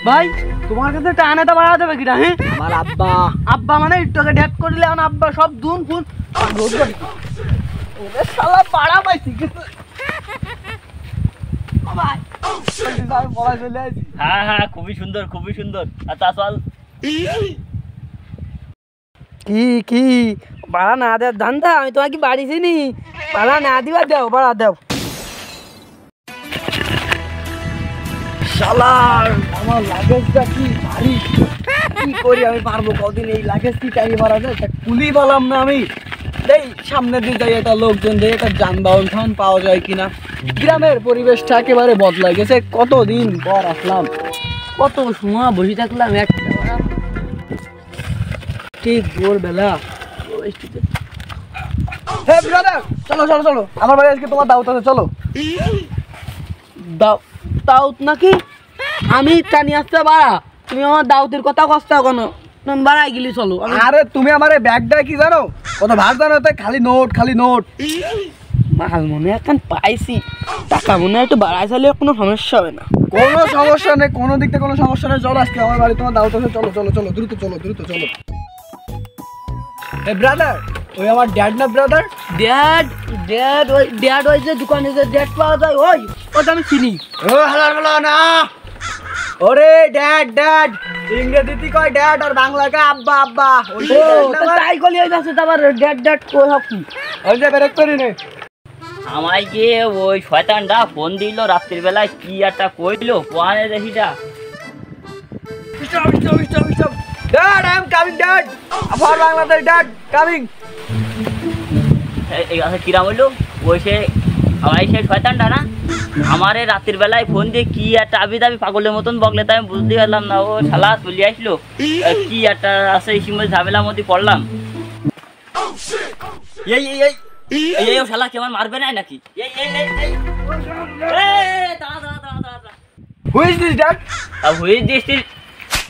ভাই তোমার কাছে টানাটা বাড়া দেবে কিনা? হ্যাঁ আমার আব্বা আব্বা মানে একটুকে ডেট করলে এখন আব্বা সব দুন ফুন ওরে শালা পাড়া পাইছি কিন্তু হ্যাঁ হ্যাঁ খুবই সুন্দর খুবই সুন্দর। আচ্ছা চল। কি কি বাড়া না দেয় জানতা আমি তোমাকে বাড়ি চিনি বাড়া না দিবা দেও বাড়া দেও শালার আমার লাগেজটা কি ভারী কি করি আমি পারবো কদিন এই লাগেজ কি টাইম মারা যায় কুলি বললাম না আমি এই সামনে দিয়ে যাই একটা লোকজন দিয়ে একটা যানবাহন ঠান পাওয়া যায় কিনা গ্রামের পরিবেশটা একেবারে বদলাই গেছে কতদিন পর আসলাম কত সময় বসে থাকলাম একটা ঠিক ভোরবেলা হে ব্রাদার চলো চলো চলো আমার বাড়ি আজকে তোমার দাওয়াত আছে চলো দাওয়াত নাকি আমি টানি আসতে বাড়া তুমি আমার দাওয়াতের কথা কষ্ট কেন তুমি বাড়াই গেলি চলো আরে তুমি আমার ব্যাগটা কি জানো কত ভার জানো খালি নোট খালি নোট মাল মনে এখন পাইছি টাকা মনে একটু বাড়াই চাইলে কোনো সমস্যা হবে না কোনো সমস্যা নেই কোনো দিক থেকে কোনো সমস্যা নেই চলো আজকে আমার বাড়ি তোমার দাওয়াত আছে চলো চলো চলো দ্রুত চলো দ্রুত চলো এ ব্রাদার ওই আমার ড্যাড না ব্রাদার ড্যাড ওই যে দোকানে যে ড্যাড পাওয়া যায় ওটা আমি চিনি ও হ্যালো না ওরে ড্যাড ড্যাড ইংরেজিতে কয় ড্যাড আর বাংলাকে আব্বা আব্বা ওই তাই কলি হয়ে যাচ্ছে তারপর ড্যাড কই হকি ওই যে বেরেক করি নে আমায় গিয়ে ওই শয়তানটা ফোন দিল রাত্রির বেলায় কি একটা কইলো কোয়ানে দেখিটা stop dad I am coming dad আবার বাংলাদেশ ড্যাড কামিং এই কথা কিরাম হইলো ওই সে আমার সেই শয়তানটা না আমারে রাত্রির বেলায় ফোন দিয়ে কি একটা আবি দাবি পাগলের মতন বকলে তাই আমি বুঝতে পারলাম না ও শালা চলে আসলো কি একটা আছে এই সময় ঝামেলার মধ্যে পড়লাম এই এই এই এই ও শালা কি আমার মারবে না নাকি এই এই এই এই দাঁড়া who is this dad who's this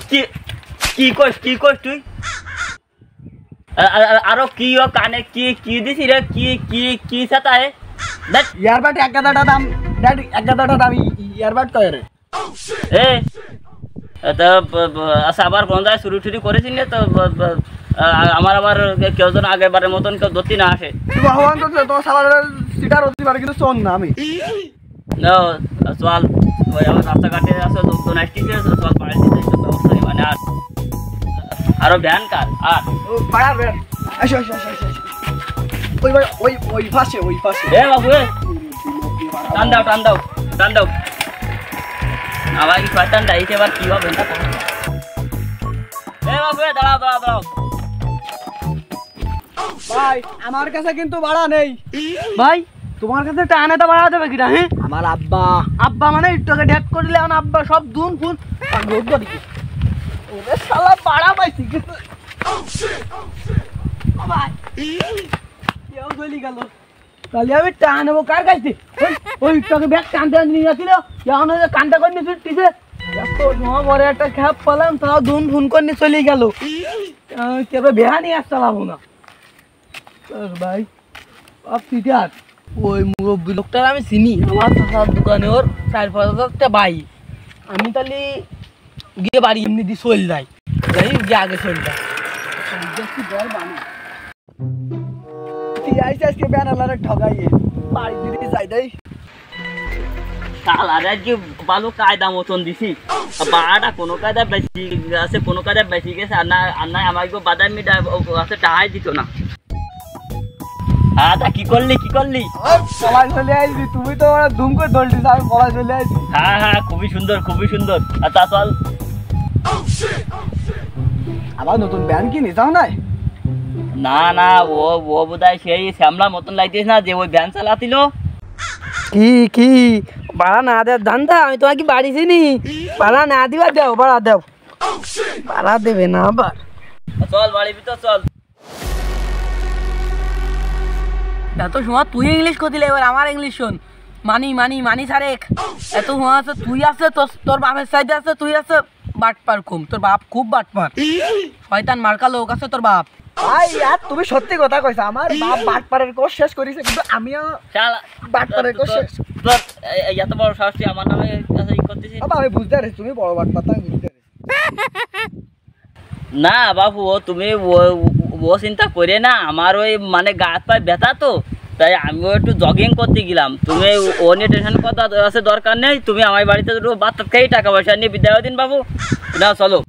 কি কি কইস তুই আরো কি ও কানে কি কি দিছি রে কি কি কি সাথে আছে দেখ ইয়ারবাড এক গাদাটা দাম ড্যাড এক গাদাটা দাম ইয়ারবাড কয় রে এ তো আচ্ছা আবার কোন জায়গায় শুরু করেছিস না তো আমার আবার কেউ যেন আগের বারের মতন কেউ ধরতি না আসে তুই আহ্বান করছিস তোমার সালার সিটার হতে পারে কিন্তু শোন না আমি না চল ওই আমার রাস্তাঘাটে আছে লোকজন আসতেছে চল পাড়ে দিতে ব্যবস্থা নেই মানে আর আরো ভ্যান কার আর পাড়ার ভ্যান আসো আসো আসো ওই পাশে এ বাবু এ টান দাও আবার কি শয়তান ডাইতে এবার কি হবে না এ বাবু এ দাঁড়াও ভাই আমার কাছে কিন্তু ভাড়া নেই ভাই তোমার কাছে টানাটা বাড়া দেবে কিনা? হ্যাঁ আমার আব্বা আব্বা মানে একটুকে ডেট করলে এখন আব্বা সব দুন ফুন ওরে শালা পাড়া পাইছি কিন্তু ভাই কেউ গলি গেল তাহলে আমি টানবো কার কাছে ওই টাকে ব্যাগ টানতে নিয়ে যাচ্ছিল এখন কানটা করে নিয়ে ফিরতেছে বড় একটা খ্যাপ পালাম তাও দুন ফোন করে চলে গেল কেবে বেহা নিয়ে আসতে পারবো না ভাই আর ওই মুরব্বী লোকটার আমি চিনি আমার চাচার দোকানে ওর 4-5 ভাই আমি তাহলে গিয়ে বাড়ি এমনি দিয়ে চল যাই যে আগে চল যায় আজকে ব্যানার ঠগাইয়ে বাড়ি দিদি যাই দেয় শালার আজকে ভালো কায়দা মতন দিছি বাড়াটা কোনো কায়দা বেশি আছে কোনো কায়দা বেশি গেছে আর না আমাকে বাদামি আছে টাহাই দিত না হ্যাঁ তা কি করলি পলাই চলে আসবি তুমি তো ধুম করে ধরলিস আমি পলাই চলে আসবি হ্যাঁ খুবই সুন্দর আচ্ছা চল আবার নতুন ব্যান কিনি যাও না ও বোধহয় সেই শ্যামলা মতন লাগতিস না যে ওই ভ্যান চালাতিল কি বাড়া না দেয় জানতা আমি তোমাকে বাড়ি চিনি বাড়া না দিবা দেও বাড়া দেও বাড়া দেবে না আবার চল বাড়ির ভিতর চল এত সময় তুই ইংলিশ করতিলে এবার আমার ইংলিশ শোন মানি সারেক এত সময় আছে তুই আছে তোর বাপের সাইডে আছে তুই আছে বাটপার কম তোর বাপ খুব বাটপার শয়তান মার্কা লোক আছে তোর বাপ ভাই আর তুমি সত্যি কথা কইছো, আমার বাপ বাটপাড়ের কোর্স শেষ করেছে, কিন্তু আমিও শালা বাটপাড়ের কোর্স শেষ। তোর এত বড় সাহস তুই আমার নামে ই করতেছিস? বাবা আমি বুঝতে পারছি তুমি বড় বাটপাড়, আমি বুঝতে পারছি। না বাবু, তুমি ও চিন্তা করে না, আমার ওই মানে গা হাত পায়ে ব্যথা তো, তাই আমিও একটু জগিং করতে গেলাম। তুমি ও নিয়ে টেনশন কথা আছে দরকার নেই, তুমি আমার বাড়িতে দুটো ভাত খেয়ে টাকা পয়সা নিয়ে বিদায় দিন বাবু। না চলো।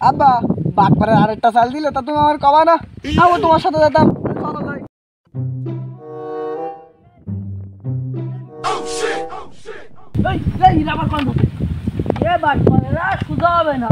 আব্বা বাটপাড়ের আরেকটা চাল দিলে তা তুমি আমার কবা না, আমি তোমার সাথে যেতাম। চলো যাই। এই আবার কোন এ বাট করে সুজা হবে না।